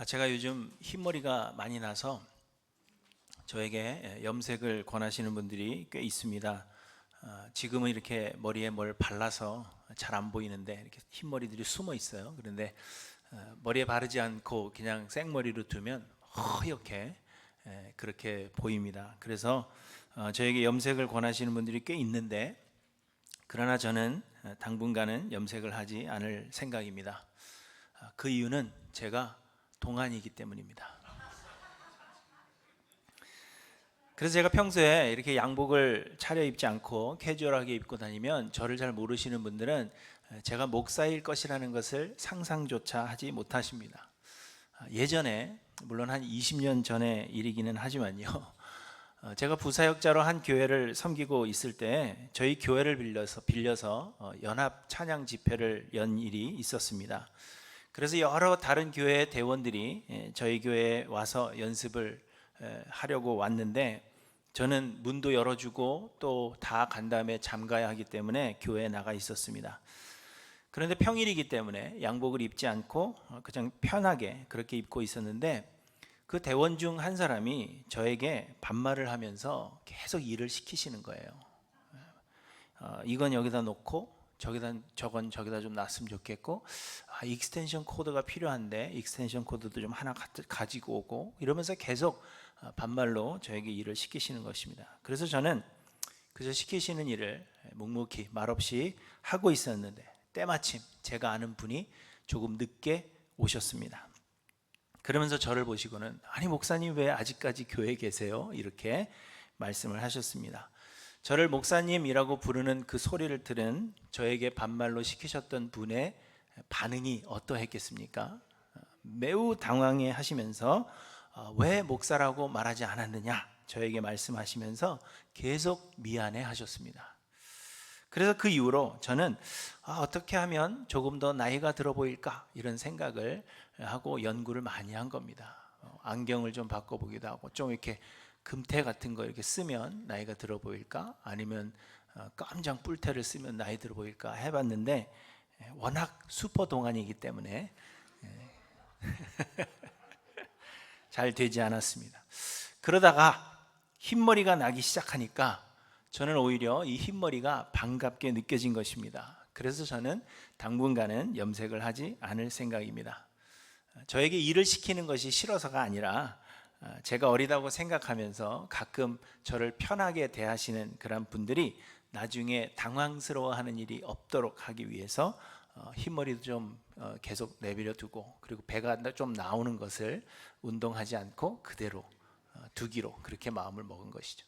제가 요즘 흰머리가 많이 나서 저에게 염색을 권하시는 분들이 꽤 있습니다. 지금은 이렇게 머리에 뭘 발라서 잘 안 보이는데 이렇게 흰머리들이 숨어 있어요. 그런데 머리에 바르지 않고 그냥 생머리로 두면 허옇게 그렇게 보입니다. 그래서 저에게 염색을 권하시는 분들이 꽤 있는데, 그러나 저는 당분간은 염색을 하지 않을 생각입니다. 그 이유는 제가 동안이기 때문입니다. 그래서 제가 평소에 이렇게 양복을 차려입지 않고 캐주얼하게 입고 다니면 저를 잘 모르시는 분들은 제가 목사일 것이라는 것을 상상조차 하지 못하십니다. 예전에, 물론 한 20년 전의 일이기는 하지만요, 제가 부사역자로 한 교회를 섬기고 있을 때 저희 교회를 빌려서 연합 찬양 집회를 연 일이 있었습니다. 그래서 여러 다른 교회 대원들이 저희 교회에 와서 연습을 하려고 왔는데, 저는 문도 열어주고 또 다 간 다음에 잠가야 하기 때문에 교회에 나가 있었습니다. 그런데 평일이기 때문에 양복을 입지 않고 그냥 편하게 그렇게 입고 있었는데, 그 대원 중 한 사람이 저에게 반말을 하면서 계속 일을 시키시는 거예요. 이건 여기다 놓고 저건 저기다 좀 놨으면 좋겠고, 익스텐션 코드가 필요한데 익스텐션 코드도 좀 하나 가지고 오고, 이러면서 계속 반말로 저에게 일을 시키시는 것입니다. 그래서 저는 그저 시키시는 일을 묵묵히 말없이 하고 있었는데, 때마침 제가 아는 분이 조금 늦게 오셨습니다. 그러면서 저를 보시고는 아니 목사님 왜 아직까지 교회에 계세요? 이렇게 말씀을 하셨습니다. 저를 목사님이라고 부르는 그 소리를 들은 저에게 반말로 시키셨던 분의 반응이 어떠했겠습니까? 매우 당황해 하시면서 왜 목사라고 말하지 않았느냐 저에게 말씀하시면서 계속 미안해 하셨습니다. 그래서 그 이후로 저는 어떻게 하면 조금 더 나이가 들어 보일까 이런 생각을 하고 연구를 많이 한 겁니다. 안경을 좀 바꿔보기도 하고, 좀 이렇게 금태 같은 거 이렇게 쓰면 나이가 들어 보일까, 아니면 깜장 뿔테를 쓰면 나이 들어 보일까 해봤는데 워낙 슈퍼 동안이기 때문에 잘 되지 않았습니다. 그러다가 흰머리가 나기 시작하니까 저는 오히려 이 흰머리가 반갑게 느껴진 것입니다. 그래서 저는 당분간은 염색을 하지 않을 생각입니다. 저에게 일을 시키는 것이 싫어서가 아니라 제가 어리다고 생각하면서 가끔 저를 편하게 대하시는 그런 분들이 나중에 당황스러워하는 일이 없도록 하기 위해서 흰머리도 좀 계속 내버려 두고, 그리고 배가 좀 나오는 것을 운동하지 않고 그대로 두기로 그렇게 마음을 먹은 것이죠.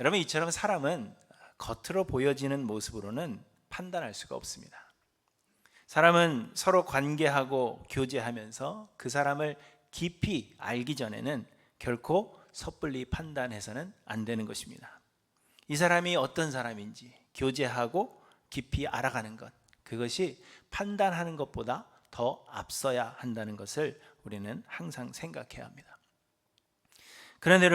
여러분, 이처럼 사람은 겉으로 보여지는 모습으로는 판단할 수가 없습니다. 사람은 서로 관계하고 교제하면서 그 사람을 깊이 알기 전에는 결코 섣불리 판단해서는 안 되는 것입니다. 이 사람이 어떤 사람인지 교제하고 깊이 알아가는 것, 그것이 판단하는 것보다 더 앞서야 한다는 것을 우리는 항상 생각해야 합니다. 그런데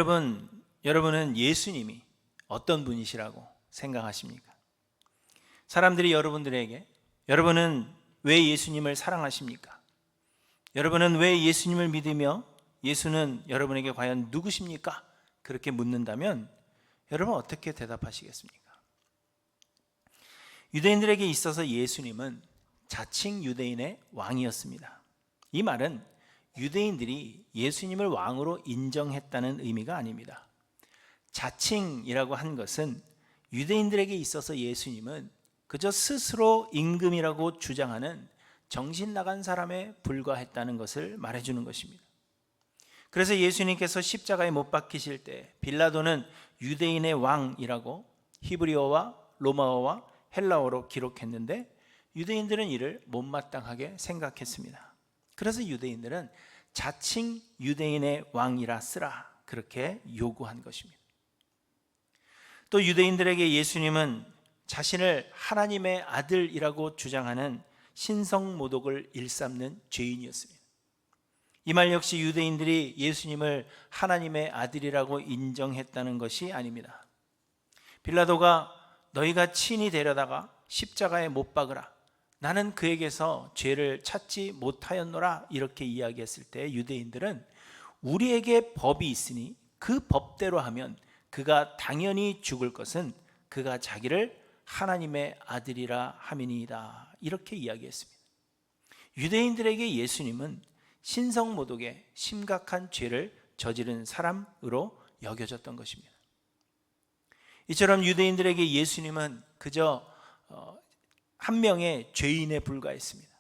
여러분은 예수님이 어떤 분이시라고 생각하십니까? 사람들이 여러분들에게 여러분은 왜 예수님을 사랑하십니까? 여러분은 왜 예수님을 믿으며 예수는 여러분에게 과연 누구십니까? 그렇게 묻는다면 여러분 어떻게 대답하시겠습니까? 유대인들에게 있어서 예수님은 자칭 유대인의 왕이었습니다. 이 말은 유대인들이 예수님을 왕으로 인정했다는 의미가 아닙니다. 자칭이라고 한 것은 유대인들에게 있어서 예수님은 그저 스스로 임금이라고 주장하는 정신 나간 사람에 불과했다는 것을 말해주는 것입니다. 그래서 예수님께서 십자가에 못 박히실 때 빌라도는 유대인의 왕이라고 히브리어와 로마어와 헬라어로 기록했는데, 유대인들은 이를 못마땅하게 생각했습니다. 그래서 유대인들은 자칭 유대인의 왕이라 쓰라 그렇게 요구한 것입니다. 또 유대인들에게 예수님은 자신을 하나님의 아들이라고 주장하는 신성모독을 일삼는 죄인이었습니다. 이 말 역시 유대인들이 예수님을 하나님의 아들이라고 인정했다는 것이 아닙니다. 빌라도가 너희가 친히 데려다가 십자가에 못 박으라, 나는 그에게서 죄를 찾지 못하였노라 이렇게 이야기했을 때 유대인들은 우리에게 법이 있으니 그 법대로 하면 그가 당연히 죽을 것은 그가 자기를 하나님의 아들이라 함이니이다 이렇게 이야기했습니다. 유대인들에게 예수님은 신성모독의 심각한 죄를 저지른 사람으로 여겨졌던 것입니다. 이처럼 유대인들에게 예수님은 그저 한 명의 죄인에 불과했습니다.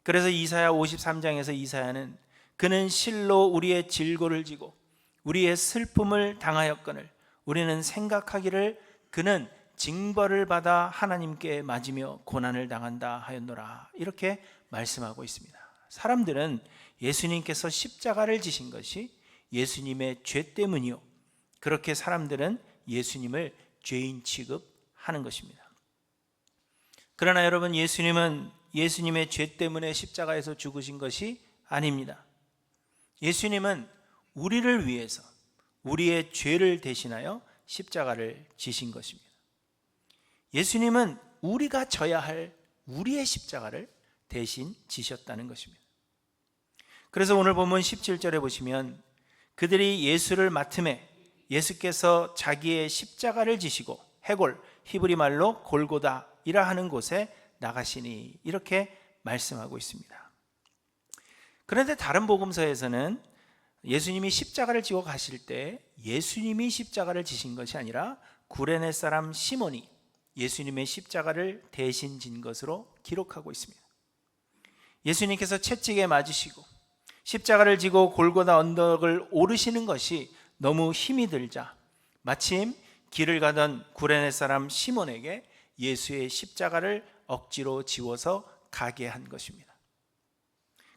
그래서 이사야 53장에서 이사야는 그는 실로 우리의 질고를 지고 우리의 슬픔을 당하였거늘 우리는 생각하기를 그는 징벌을 받아 하나님께 맞으며 고난을 당한다 하였노라 이렇게 말씀하고 있습니다. 사람들은 예수님께서 십자가를 지신 것이 예수님의 죄 때문이요, 그렇게 사람들은 예수님을 죄인 취급하는 것입니다. 그러나 여러분, 예수님은 예수님의 죄 때문에 십자가에서 죽으신 것이 아닙니다. 예수님은 우리를 위해서 우리의 죄를 대신하여 십자가를 지신 것입니다. 예수님은 우리가 져야 할 우리의 십자가를 대신 지셨다는 것입니다. 그래서 오늘 본문 17절에 보시면 그들이 예수를 맡음에 예수께서 자기의 십자가를 지시고 해골, 히브리 말로 골고다이라 하는 곳에 나가시니 이렇게 말씀하고 있습니다. 그런데 다른 복음서에서는 예수님이 십자가를 지고 가실 때 예수님이 십자가를 지신 것이 아니라 구레네 사람 시몬이 예수님의 십자가를 대신 진 것으로 기록하고 있습니다. 예수님께서 채찍에 맞으시고 십자가를 지고 골고다 언덕을 오르시는 것이 너무 힘이 들자 마침 길을 가던 구레네 사람 시몬에게 예수의 십자가를 억지로 지워서 가게 한 것입니다.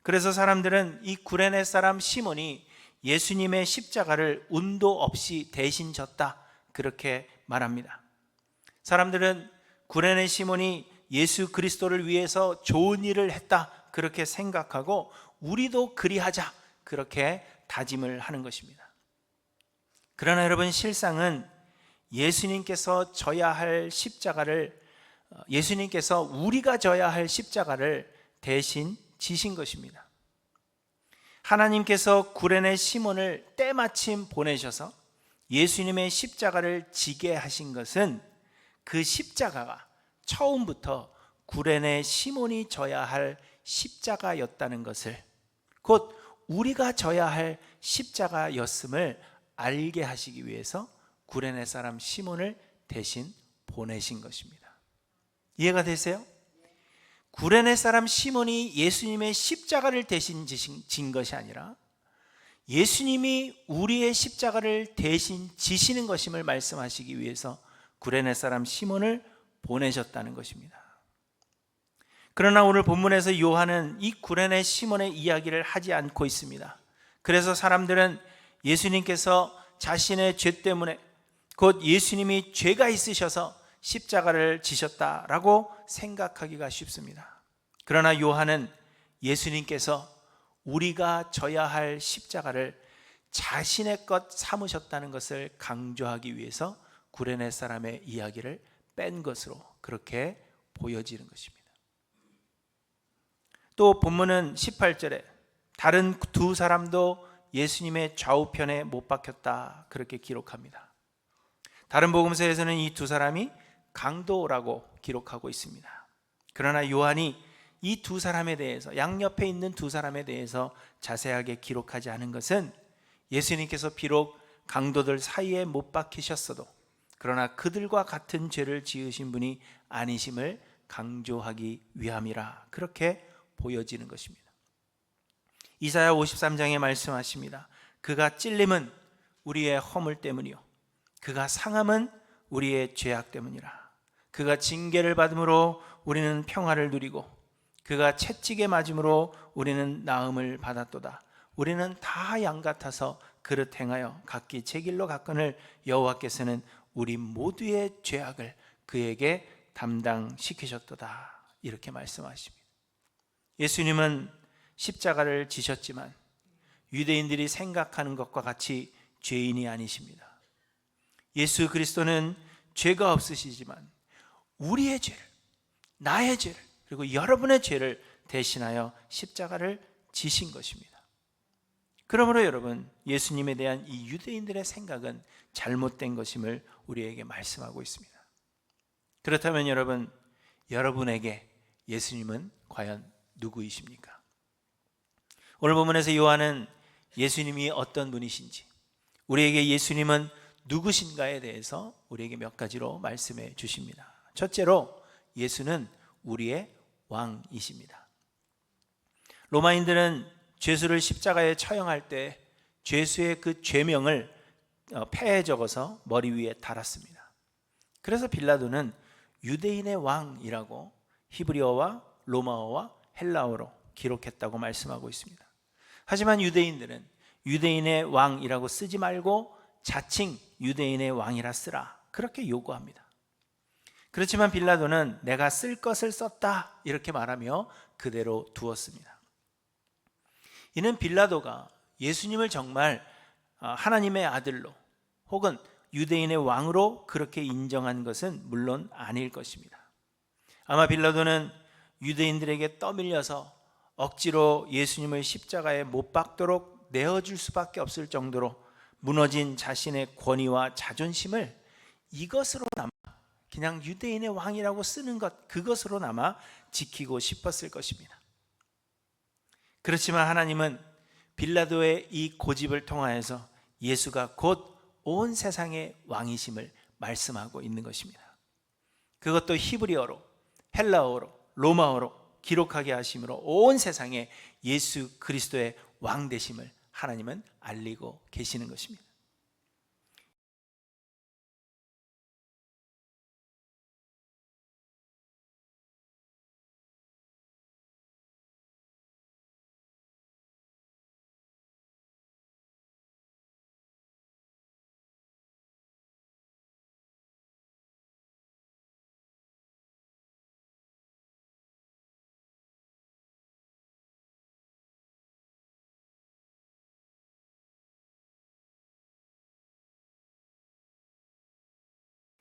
그래서 사람들은 이 구레네 사람 시몬이 예수님의 십자가를 운도 없이 대신 졌다 그렇게 말합니다. 사람들은 구레네 시몬이 예수 그리스도를 위해서 좋은 일을 했다 그렇게 생각하고 우리도 그리하자 그렇게 다짐을 하는 것입니다. 그러나 여러분, 실상은 예수님께서 져야 할 십자가를, 예수님께서 우리가 져야 할 십자가를 대신 지신 것입니다. 하나님께서 구레네 시몬을 때마침 보내셔서 예수님의 십자가를 지게 하신 것은 그 십자가가 처음부터 구레네 시몬이 져야 할 십자가였다는 것을, 곧 우리가 져야 할 십자가였음을 알게 하시기 위해서 구레네 사람 시몬을 대신 보내신 것입니다. 이해가 되세요? 구레네 사람 시몬이 예수님의 십자가를 대신 진 것이 아니라 예수님이 우리의 십자가를 대신 지시는 것임을 말씀하시기 위해서 구레네 사람 시몬을 보내셨다는 것입니다. 그러나 오늘 본문에서 요한은 이 구레네 시몬의 이야기를 하지 않고 있습니다. 그래서 사람들은 예수님께서 자신의 죄 때문에, 곧 예수님이 죄가 있으셔서 십자가를 지셨다라고 생각하기가 쉽습니다. 그러나 요한은 예수님께서 우리가 져야 할 십자가를 자신의 것 삼으셨다는 것을 강조하기 위해서 구레네 사람의 이야기를 뺀 것으로 그렇게 보여지는 것입니다. 또 본문은 18절에 다른 두 사람도 예수님의 좌우편에 못 박혔다 그렇게 기록합니다. 다른 복음서에서는 이 두 사람이 강도라고 기록하고 있습니다. 그러나 요한이 이 두 사람에 대해서, 양옆에 있는 두 사람에 대해서 자세하게 기록하지 않은 것은 예수님께서 비록 강도들 사이에 못 박히셨어도 그러나 그들과 같은 죄를 지으신 분이 아니심을 강조하기 위함이라 그렇게 보여지는 것입니다. 이사야 53장에 말씀하십니다. 그가 찔림은 우리의 허물 때문이요 그가 상함은 우리의 죄악 때문이라. 그가 징계를 받음으로 우리는 평화를 누리고 그가 채찍에 맞음으로 우리는 나음을 받았도다. 우리는 다 양 같아서 그릇 행하여 각기 제 길로 갔거늘 여호와께서는 우리 모두의 죄악을 그에게 담당시키셨도다 이렇게 말씀하십니다. 예수님은 십자가를 지셨지만 유대인들이 생각하는 것과 같이 죄인이 아니십니다. 예수 그리스도는 죄가 없으시지만 우리의 죄를, 나의 죄를, 그리고 여러분의 죄를 대신하여 십자가를 지신 것입니다. 그러므로 여러분, 예수님에 대한 이 유대인들의 생각은 잘못된 것임을 우리에게 말씀하고 있습니다. 그렇다면 여러분, 여러분에게 예수님은 과연 누구이십니까? 오늘 본문에서 요한은 예수님이 어떤 분이신지, 우리에게 예수님은 누구신가에 대해서 우리에게 몇 가지로 말씀해 주십니다. 첫째로, 예수는 우리의 왕이십니다. 로마인들은 죄수를 십자가에 처형할 때 죄수의 그 죄명을 폐에 적어서 머리 위에 달았습니다. 그래서 빌라도는 유대인의 왕이라고 히브리어와 로마어와 헬라어로 기록했다고 말씀하고 있습니다. 하지만 유대인들은 유대인의 왕이라고 쓰지 말고 자칭 유대인의 왕이라 쓰라, 그렇게 요구합니다. 그렇지만 빌라도는 내가 쓸 것을 썼다 이렇게 말하며 그대로 두었습니다. 이는 빌라도가 예수님을 정말 하나님의 아들로 혹은 유대인의 왕으로 그렇게 인정한 것은 물론 아닐 것입니다. 아마 빌라도는 유대인들에게 떠밀려서 억지로 예수님을 십자가에 못 박도록 내어줄 수밖에 없을 정도로 무너진 자신의 권위와 자존심을 이것으로나마, 그냥 유대인의 왕이라고 쓰는 것, 그것으로나마 지키고 싶었을 것입니다. 그렇지만 하나님은 빌라도의 이 고집을 통하여서 예수가 곧 온 세상의 왕이심을 말씀하고 있는 것입니다. 그것도 히브리어로, 헬라어로, 로마어로 기록하게 하심으로 온 세상에 예수 그리스도의 왕 되심을 하나님은 알리고 계시는 것입니다.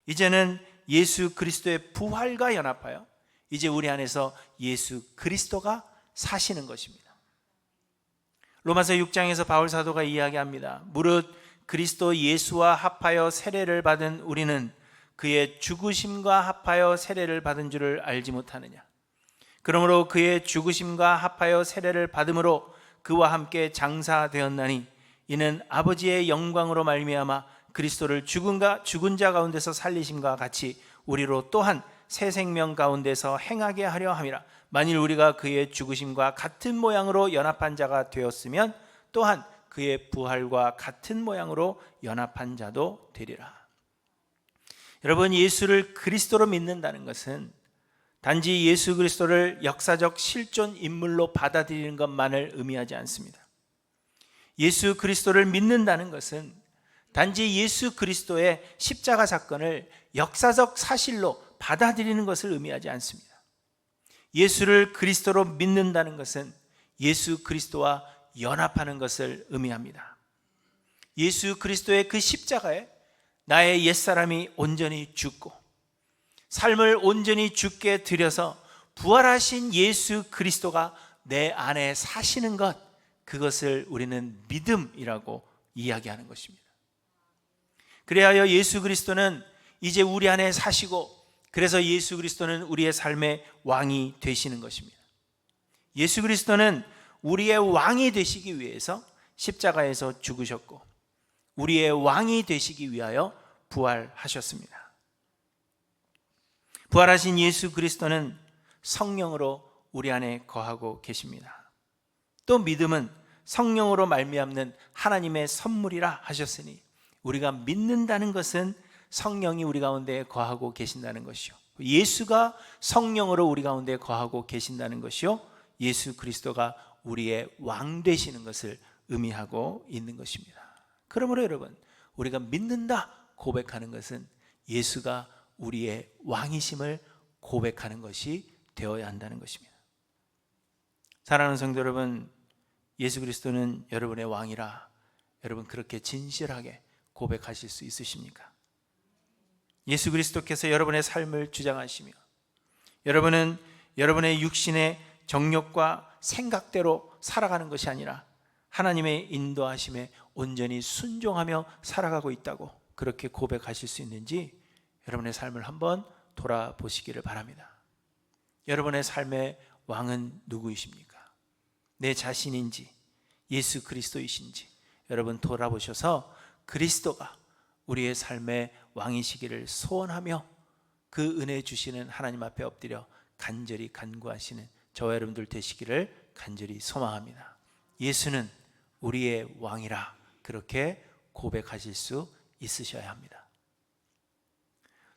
이제는 예수 그리스도의 부활과 연합하여 이제 우리 안에서 예수 그리스도가 사시는 것입니다. 로마서 6장에서 바울 사도가 이야기합니다. 무릇 그리스도 예수와 합하여 세례를 받은 우리는 그의 죽으심과 합하여 세례를 받은 줄을 알지 못하느냐. 그러므로 그의 죽으심과 합하여 세례를 받음으로 그와 함께 장사되었나니 이는 아버지의 영광으로 말미암아 그리스도를 죽은 자 가운데서 살리심과 같이 우리로 또한 새 생명 가운데서 행하게 하려 함이라. 만일 우리가 그의 죽으심과 같은 모양으로 연합한 자가 되었으면 또한 그의 부활과 같은 모양으로 연합한 자도 되리라. 여러분, 예수를 그리스도로 믿는다는 것은 단지 예수 그리스도를 역사적 실존 인물로 받아들이는 것만을 의미하지 않습니다. 예수 그리스도를 믿는다는 것은 단지 예수 그리스도의 십자가 사건을 역사적 사실로 받아들이는 것을 의미하지 않습니다. 예수를 그리스도로 믿는다는 것은 예수 그리스도와 연합하는 것을 의미합니다. 예수 그리스도의 그 십자가에 나의 옛사람이 온전히 죽고 삶을 온전히 죽게 드려서 부활하신 예수 그리스도가 내 안에 사시는 것, 그것을 우리는 믿음이라고 이야기하는 것입니다. 그래야 예수 그리스도는 이제 우리 안에 사시고, 그래서 예수 그리스도는 우리의 삶의 왕이 되시는 것입니다. 예수 그리스도는 우리의 왕이 되시기 위해서 십자가에서 죽으셨고 우리의 왕이 되시기 위하여 부활하셨습니다. 부활하신 예수 그리스도는 성령으로 우리 안에 거하고 계십니다. 또 믿음은 성령으로 말미암는 하나님의 선물이라 하셨으니 우리가 믿는다는 것은 성령이 우리 가운데 거하고 계신다는 것이요, 예수가 성령으로 우리 가운데 거하고 계신다는 것이요, 예수 그리스도가 우리의 왕 되시는 것을 의미하고 있는 것입니다. 그러므로 여러분, 우리가 믿는다 고백하는 것은 예수가 우리의 왕이심을 고백하는 것이 되어야 한다는 것입니다. 사랑하는 성도 여러분, 예수 그리스도는 여러분의 왕이라 여러분 그렇게 진실하게 고백하실 수 있으십니까? 예수 그리스도께서 여러분의 삶을 주장하시며 여러분은 여러분의 육신의 정욕과 생각대로 살아가는 것이 아니라 하나님의 인도하심에 온전히 순종하며 살아가고 있다고 그렇게 고백하실 수 있는지 여러분의 삶을 한번 돌아보시기를 바랍니다. 여러분의 삶의 왕은 누구이십니까? 내 자신인지 예수 그리스도이신지 여러분 돌아보셔서 그리스도가 우리의 삶의 왕이시기를 소원하며 그 은혜 주시는 하나님 앞에 엎드려 간절히 간구하시는 저와 여러분들 되시기를 간절히 소망합니다. 예수는 우리의 왕이라 그렇게 고백하실 수 있으셔야 합니다.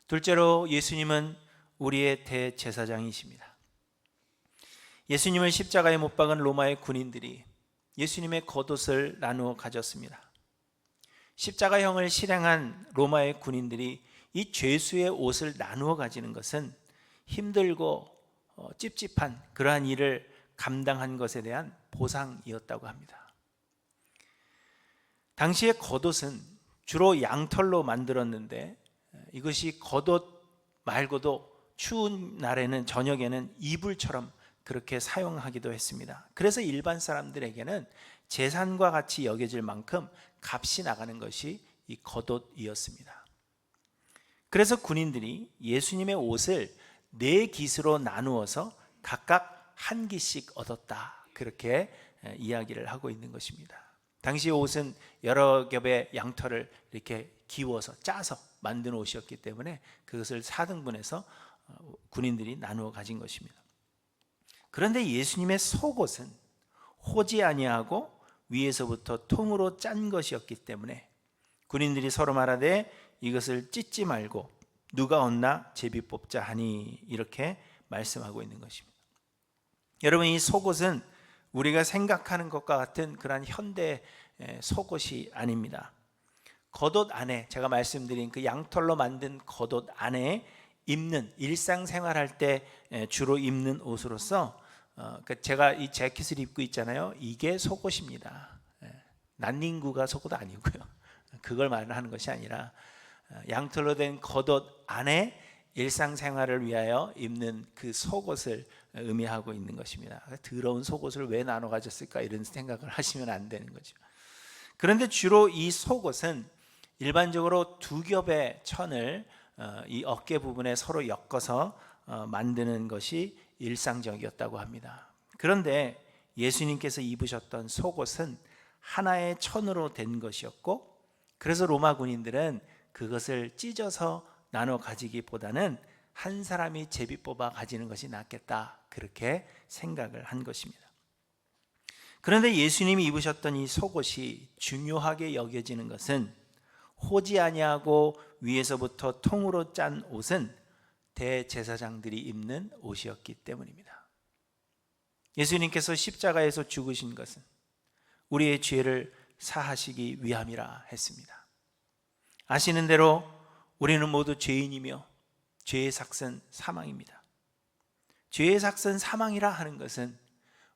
둘째로 예수님은 우리의 대제사장이십니다. 예수님을 십자가에 못 박은 로마의 군인들이 예수님의 겉옷을 나누어 가졌습니다. 십자가형을 실행한 로마의 군인들이 이 죄수의 옷을 나누어 가지는 것은 힘들고 찝찝한 그러한 일을 감당한 것에 대한 보상이었다고 합니다. 당시의 겉옷은 주로 양털로 만들었는데 이것이 겉옷 말고도 추운 날에는 저녁에는 이불처럼 그렇게 사용하기도 했습니다. 그래서 일반 사람들에게는 재산과 같이 여겨질 만큼 값이 나가는 것이 이 겉옷이었습니다. 그래서 군인들이 예수님의 옷을 4깃으로 나누어서 각각 한 깃씩 얻었다 그렇게 이야기를 하고 있는 것입니다. 당시 옷은 여러 겹의 양털을 이렇게 기워서 짜서 만든 옷이었기 때문에 그것을 4등분해서 군인들이 나누어 가진 것입니다. 그런데 예수님의 속옷은 호지 아니하고 위에서부터 통으로 짠 것이었기 때문에 군인들이 서로 말하되 이것을 찢지 말고 누가 얻나 제비 뽑자 하니 이렇게 말씀하고 있는 것입니다. 여러분, 이 속옷은 우리가 생각하는 것과 같은 그러한 현대 속옷이 아닙니다. 겉옷 안에 제가 말씀드린 그 양털로 만든 겉옷 안에 입는 일상생활할 때 주로 입는 옷으로서 제가 이 재킷을 입고 있잖아요. 이게 속옷입니다. 난닝구가 속옷 아니고요. 그걸 말하는 것이 아니라 양털로 된 겉옷 안에 일상생활을 위하여 입는 그 속옷을 의미하고 있는 것입니다. 더러운 속옷을 왜 나눠 가졌을까 이런 생각을 하시면 안 되는 거죠. 그런데 주로 이 속옷은 일반적으로 2겹의 천을 이 어깨 부분에 서로 엮어서 만드는 것이 일상적이었다고 합니다. 그런데 예수님께서 입으셨던 속옷은 하나의 천으로 된 것이었고, 그래서 로마 군인들은 그것을 찢어서 나눠 가지기보다는 한 사람이 제비 뽑아 가지는 것이 낫겠다 그렇게 생각을 한 것입니다. 그런데 예수님이 입으셨던 이 속옷이 중요하게 여겨지는 것은 호지 아니하고 위에서부터 통으로 짠 옷은 대제사장들이 입는 옷이었기 때문입니다. 예수님께서 십자가에서 죽으신 것은 우리의 죄를 사하시기 위함이라 했습니다. 아시는 대로 우리는 모두 죄인이며 죄의 삭은 사망입니다. 죄의 삭은 사망이라 하는 것은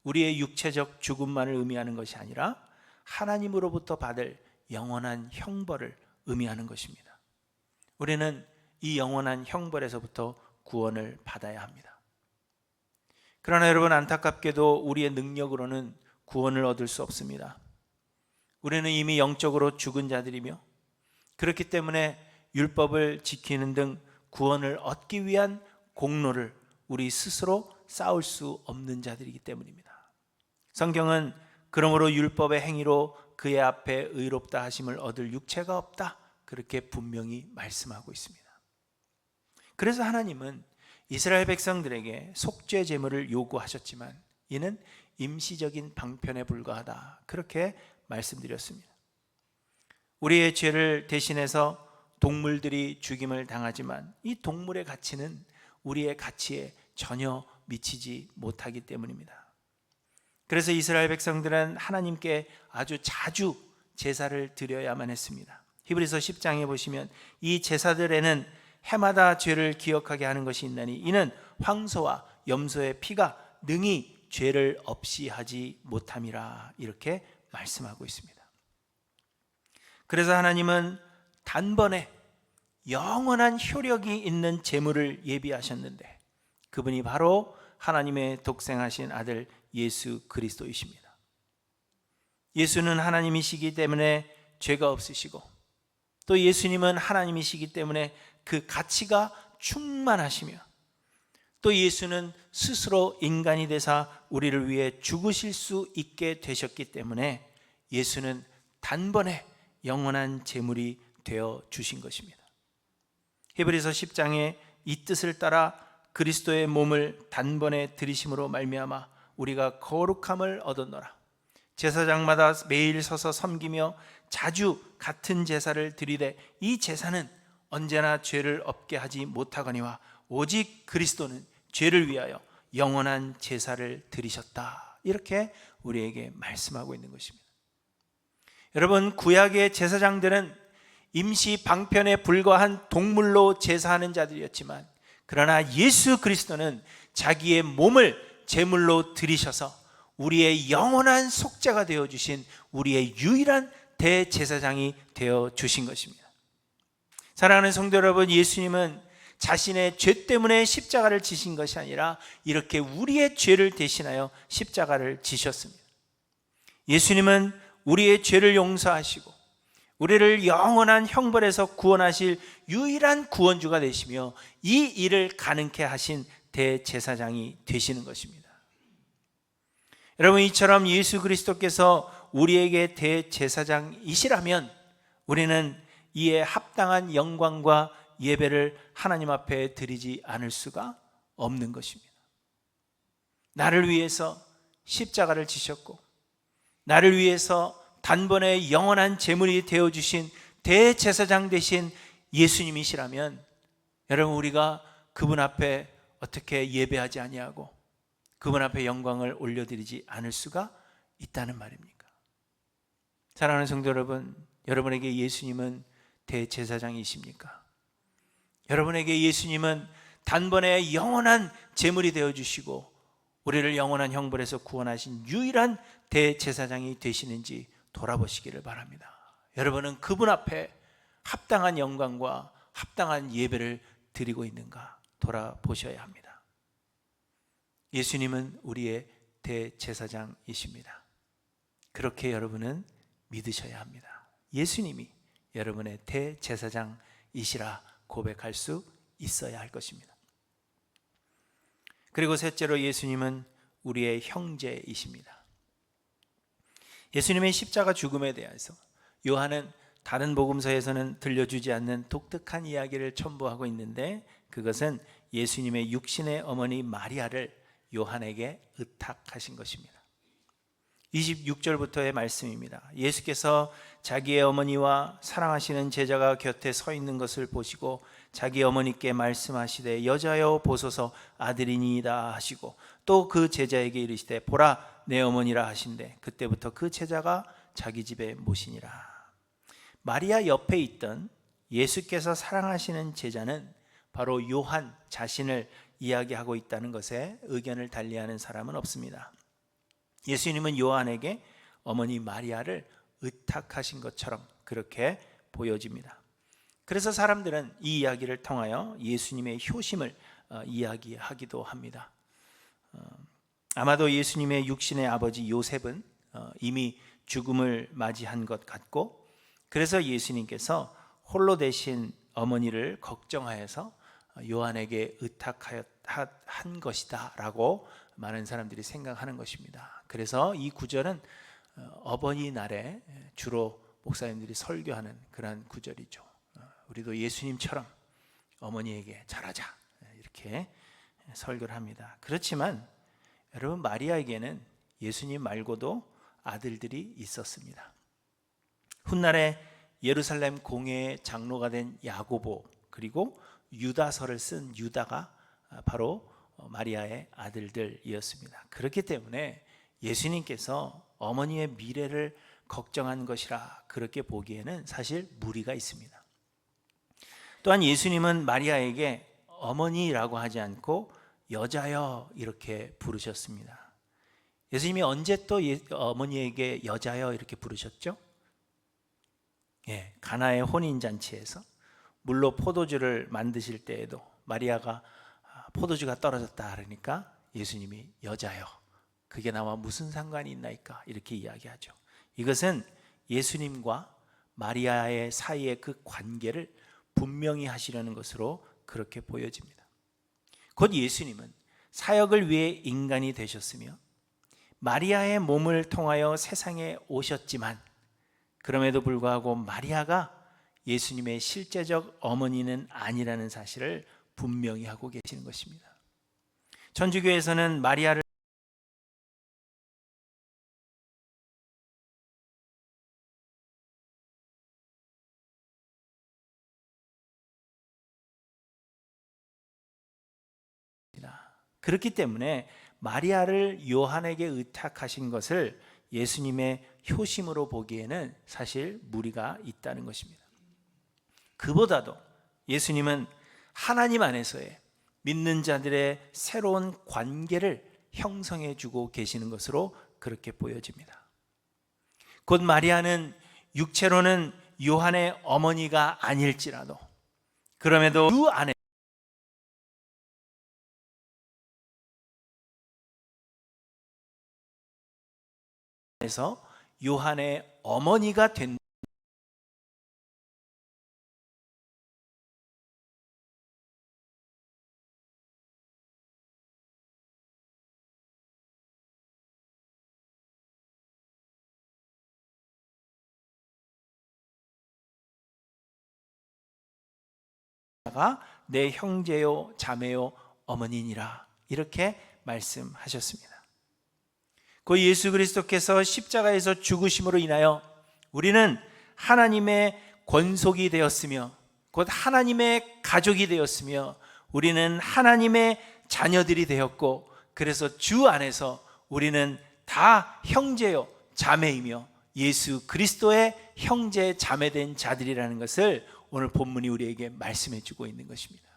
우리의 육체적 죽음만을 의미하는 것이 아니라 하나님으로부터 받을 영원한 형벌을 의미하는 것입니다. 우리는 이 영원한 형벌에서부터 구원을 받아야 합니다. 그러나 여러분, 안타깝게도 우리의 능력으로는 구원을 얻을 수 없습니다. 우리는 이미 영적으로 죽은 자들이며 그렇기 때문에 율법을 지키는 등 구원을 얻기 위한 공로를 우리 스스로 쌓을 수 없는 자들이기 때문입니다. 성경은 그러므로 율법의 행위로 그의 앞에 의롭다 하심을 얻을 육체가 없다 그렇게 분명히 말씀하고 있습니다. 그래서 하나님은 이스라엘 백성들에게 속죄 제물을 요구하셨지만 이는 임시적인 방편에 불과하다 그렇게 말씀드렸습니다. 우리의 죄를 대신해서 동물들이 죽임을 당하지만 이 동물의 가치는 우리의 가치에 전혀 미치지 못하기 때문입니다. 그래서 이스라엘 백성들은 하나님께 아주 자주 제사를 드려야만 했습니다. 히브리서 10장에 보시면 이 제사들에는 해마다 죄를 기억하게 하는 것이 있나니 이는 황소와 염소의 피가 능히 죄를 없이 하지 못함이라 이렇게 말씀하고 있습니다. 그래서 하나님은 단번에 영원한 효력이 있는 제물을 예비하셨는데 그분이 바로 하나님의 독생하신 아들 예수 그리스도이십니다. 예수는 하나님이시기 때문에 죄가 없으시고, 또 예수님은 하나님이시기 때문에 그 가치가 충만하시며, 또 예수는 스스로 인간이 되사 우리를 위해 죽으실 수 있게 되셨기 때문에 예수는 단번에 영원한 제물이 되어 주신 것입니다. 히브리서 10장에 이 뜻을 따라 그리스도의 몸을 단번에 들이심으로 말미암아 우리가 거룩함을 얻었노라. 제사장마다 매일 서서 섬기며 자주 같은 제사를 드리되 이 제사는 언제나 죄를 없게 하지 못하거니와 오직 그리스도는 죄를 위하여 영원한 제사를 드리셨다. 이렇게 우리에게 말씀하고 있는 것입니다. 여러분, 구약의 제사장들은 임시 방편에 불과한 동물로 제사하는 자들이었지만, 그러나 예수 그리스도는 자기의 몸을 제물로 드리셔서 우리의 영원한 속죄가 되어주신 우리의 유일한 대제사장이 되어주신 것입니다. 사랑하는 성도 여러분, 예수님은 자신의 죄 때문에 십자가를 지신 것이 아니라 이렇게 우리의 죄를 대신하여 십자가를 지셨습니다. 예수님은 우리의 죄를 용서하시고 우리를 영원한 형벌에서 구원하실 유일한 구원주가 되시며 이 일을 가능케 하신 대제사장이 되시는 것입니다. 여러분, 이처럼 예수 그리스도께서 우리에게 대제사장이시라면 우리는 이에 합당한 영광과 예배를 하나님 앞에 드리지 않을 수가 없는 것입니다. 나를 위해서 십자가를 지셨고 나를 위해서 단번에 영원한 제물이 되어주신 대제사장 되신 예수님이시라면, 여러분, 우리가 그분 앞에 어떻게 예배하지 아니하고 그분 앞에 영광을 올려드리지 않을 수가 있다는 말입니까? 사랑하는 성도 여러분, 여러분에게 예수님은 대제사장이십니까? 여러분에게 예수님은 단번에 영원한 제물이 되어주시고 우리를 영원한 형벌에서 구원하신 유일한 대제사장이 되시는지 돌아보시기를 바랍니다. 여러분은 그분 앞에 합당한 영광과 합당한 예배를 드리고 있는가 돌아보셔야 합니다. 예수님은 우리의 대제사장이십니다. 그렇게 여러분은 믿으셔야 합니다. 예수님이 여러분의 대제사장이시라 고백할 수 있어야 할 것입니다. 그리고 셋째로, 예수님은 우리의 형제이십니다. 예수님의 십자가 죽음에 대해서 요한은 다른 복음서에서는 들려주지 않는 독특한 이야기를 첨부하고 있는데, 그것은 예수님의 육신의 어머니 마리아를 요한에게 의탁하신 것입니다. 26절부터의 말씀입니다. 예수께서 자기의 어머니와 사랑하시는 제자가 곁에 서 있는 것을 보시고 자기 어머니께 말씀하시되 여자여 보소서 아들이니이다 하시고, 또 그 제자에게 이르시되 보라 내 어머니라 하신대 그때부터 그 제자가 자기 집에 모시니라. 마리아 옆에 있던 예수께서 사랑하시는 제자는 바로 요한 자신을 이야기하고 있다는 것에 의견을 달리하는 사람은 없습니다. 예수님은 요한에게 어머니 마리아를 의탁하신 것처럼 그렇게 보여집니다. 그래서 사람들은 이 이야기를 통하여 예수님의 효심을 이야기하기도 합니다. 아마도 예수님의 육신의 아버지 요셉은 이미 죽음을 맞이한 것 같고, 그래서 예수님께서 홀로 되신 어머니를 걱정하여서 요한에게 의탁한 것이다 라고 많은 사람들이 생각하는 것입니다. 그래서 이 구절은 어버이날에 주로 목사님들이 설교하는 그런 구절이죠. 우리도 예수님처럼 어머니에게 잘하자 이렇게 설교를 합니다. 그렇지만 여러분, 마리아에게는 예수님 말고도 아들들이 있었습니다. 훗날에 예루살렘 공회의 장로가 된 야고보, 그리고 유다서를 쓴 유다가 바로 마리아의 아들들이었습니다. 그렇기 때문에 예수님께서 어머니의 미래를 걱정한 것이라 그렇게 보기에는 사실 무리가 있습니다. 또한 예수님은 마리아에게 어머니라고 하지 않고 여자여 이렇게 부르셨습니다. 예수님이 언제 또 어머니에게 여자여 이렇게 부르셨죠? 가나의 혼인잔치에서 물로 포도주를 만드실 때에도 마리아가 포도주가 떨어졌다 그러니까 예수님이 여자여 그게 나와 무슨 상관이 있나이까 이렇게 이야기하죠. 이것은 예수님과 마리아의 사이의 그 관계를 분명히 하시려는 것으로 그렇게 보여집니다. 곧 예수님은 사역을 위해 인간이 되셨으며 마리아의 몸을 통하여 세상에 오셨지만 그럼에도 불구하고 마리아가 예수님의 실제적 어머니는 아니라는 사실을 분명히 하고 계시는 것입니다. 천주교에서는 마리아를 그렇기 때문에 마리아를 요한에게 의탁하신 것을 예수님의 효심으로 보기에는 사실 무리가 있다는 것입니다. 그보다도 예수님은 하나님 안에서의 믿는 자들의 새로운 관계를 형성해 주고 계시는 것으로 그렇게 보여집니다. 곧 마리아는 육체로는 요한의 어머니가 아닐지라도 그럼에도 그 안에서 요한의 어머니가 된 내 형제요 자매요 어머니니라 이렇게 말씀하셨습니다. 그 예수 그리스도께서 십자가에서 죽으심으로 인하여 우리는 하나님의 권속이 되었으며 곧 하나님의 가족이 되었으며 우리는 하나님의 자녀들이 되었고 그래서 주 안에서 우리는 다 형제요 자매이며 예수 그리스도의 형제 자매된 자들이라는 것을 오늘 본문이 우리에게 말씀해 주고 있는 것입니다.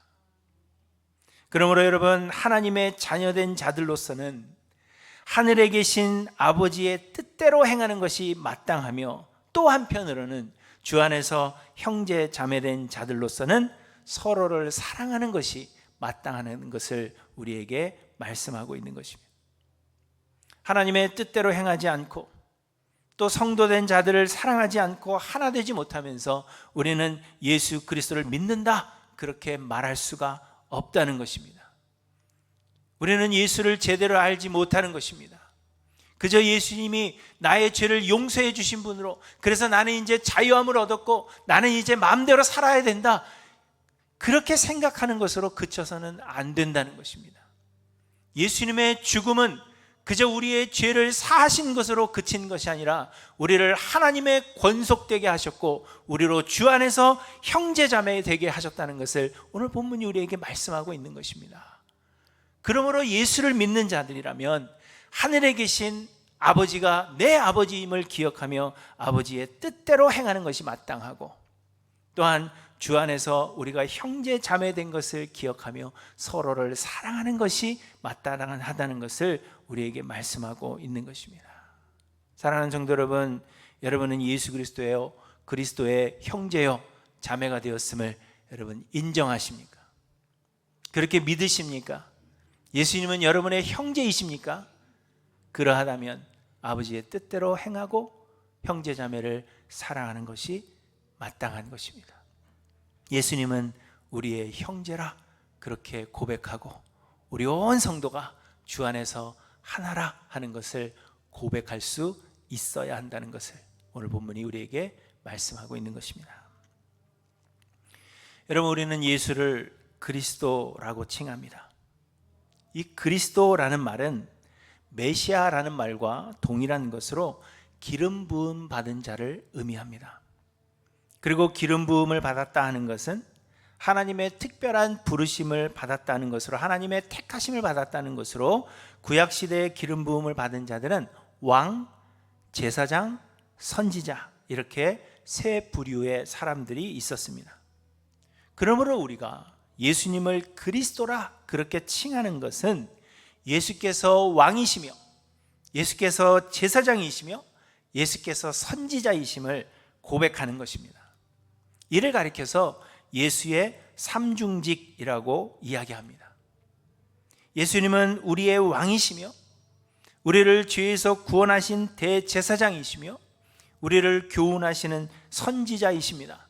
그러므로 여러분 하나님의 자녀된 자들로서는 하늘에 계신 아버지의 뜻대로 행하는 것이 마땅하며 또 한편으로는 주 안에서 형제 자매된 자들로서는 서로를 사랑하는 것이 마땅하는 것을 우리에게 말씀하고 있는 것입니다. 하나님의 뜻대로 행하지 않고 또 성도된 자들을 사랑하지 않고 하나 되지 못하면서 우리는 예수 그리스도를 믿는다 그렇게 말할 수가 없다는 것입니다. 우리는 예수를 제대로 알지 못하는 것입니다. 그저 예수님이 나의 죄를 용서해 주신 분으로 그래서 나는 이제 자유함을 얻었고 나는 이제 마음대로 살아야 된다 그렇게 생각하는 것으로 그쳐서는 안 된다는 것입니다. 예수님의 죽음은 그저 우리의 죄를 사하신 것으로 그친 것이 아니라 우리를 하나님의 권속되게 하셨고 우리로 주 안에서 형제자매 되게 하셨다는 것을 오늘 본문이 우리에게 말씀하고 있는 것입니다. 그러므로 예수를 믿는 자들이라면 하늘에 계신 아버지가 내 아버지임을 기억하며 아버지의 뜻대로 행하는 것이 마땅하고 또한 주 안에서 우리가 형제 자매 된 것을 기억하며 서로를 사랑하는 것이 마땅하다는 것을 우리에게 말씀하고 있는 것입니다. 사랑하는 성도 여러분, 여러분은 예수 그리스도의 형제요 자매가 되었음을 여러분 인정하십니까? 그렇게 믿으십니까? 예수님은 여러분의 형제이십니까? 그러하다면 아버지의 뜻대로 행하고 형제 자매를 사랑하는 것이 마땅한 것입니다. 예수님은 우리의 형제라 그렇게 고백하고 우리 온 성도가 주 안에서 하나라 하는 것을 고백할 수 있어야 한다는 것을 오늘 본문이 우리에게 말씀하고 있는 것입니다. 여러분 우리는 예수를 그리스도라고 칭합니다. 이 그리스도라는 말은 메시아라는 말과 동일한 것으로 기름 부음 받은 자를 의미합니다. 그리고 기름 부음을 받았다 하는 것은 하나님의 특별한 부르심을 받았다는 것으로 하나님의 택하심을 받았다는 것으로 구약시대의 기름 부음을 받은 자들은 왕, 제사장, 선지자 이렇게 세 부류의 사람들이 있었습니다. 그러므로 우리가 예수님을 그리스도라 그렇게 칭하는 것은 예수께서 왕이시며 예수께서 제사장이시며 예수께서 선지자이심을 고백하는 것입니다. 이를 가리켜서 예수의 삼중직이라고 이야기합니다. 예수님은 우리의 왕이시며 우리를 죄에서 구원하신 대제사장이시며 우리를 교훈하시는 선지자이십니다.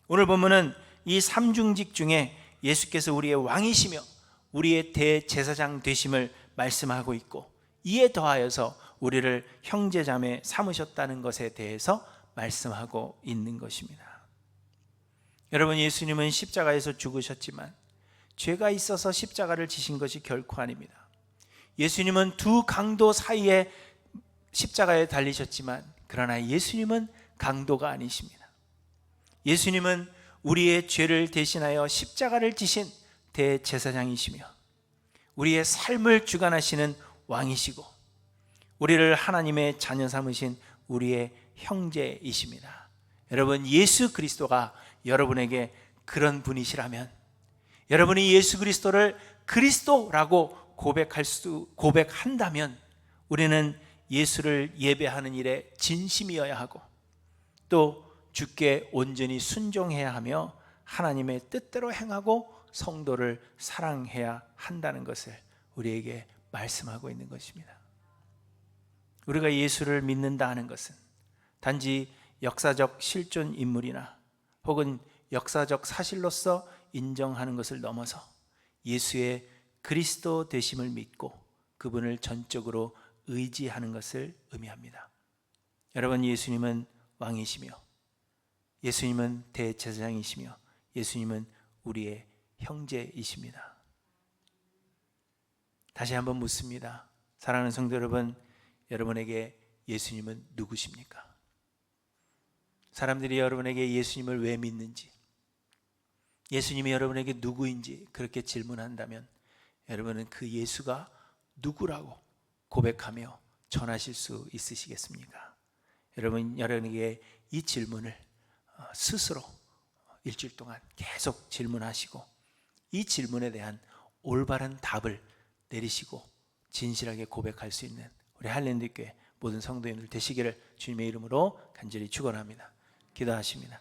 오늘 본문은 이 삼중직 중에 예수께서 우리의 왕이시며 우리의 대제사장 되심을 말씀하고 있고, 이에 더하여서 우리를 형제자매 삼으셨다는 것에 대해서 말씀하고 있는 것입니다. 여러분, 예수님은 십자가에서 죽으셨지만 죄가 있어서 십자가를 지신 것이 결코 아닙니다. 예수님은 두 강도 사이에 십자가에 달리셨지만 그러나 예수님은 강도가 아니십니다. 예수님은 우리의 죄를 대신하여 십자가를 지신 대제사장이시며 우리의 삶을 주관하시는 왕이시고 우리를 하나님의 자녀 삼으신 우리의 형제이십니다. 여러분, 예수 그리스도가 여러분에게 그런 분이시라면, 여러분이 예수 그리스도를 그리스도라고 고백한다면 우리는 예수를 예배하는 일에 진심이어야 하고 또 주께 온전히 순종해야 하며 하나님의 뜻대로 행하고 성도를 사랑해야 한다는 것을 우리에게 말씀하고 있는 것입니다. 우리가 예수를 믿는다 하는 것은 단지 역사적 실존 인물이나 혹은 역사적 사실로서 인정하는 것을 넘어서 예수의 그리스도 되심을 믿고 그분을 전적으로 의지하는 것을 의미합니다. 여러분, 예수님은 왕이시며 예수님은 대제사장이시며 예수님은 우리의 형제이십니다. 다시 한번 묻습니다. 사랑하는 성도 여러분, 여러분에게 예수님은 누구십니까? 사람들이 여러분에게 예수님을 왜 믿는지, 예수님이 여러분에게 누구인지 그렇게 질문한다면 여러분은 그 예수가 누구라고 고백하며 전하실 수 있으시겠습니까? 여러분에게 이 질문을 스스로 일주일 동안 계속 질문하시고 이 질문에 대한 올바른 답을 내리시고 진실하게 고백할 수 있는 우리 할랜드교회 모든 성도님들 되시기를 주님의 이름으로 간절히 축원합니다. 기도하십니다.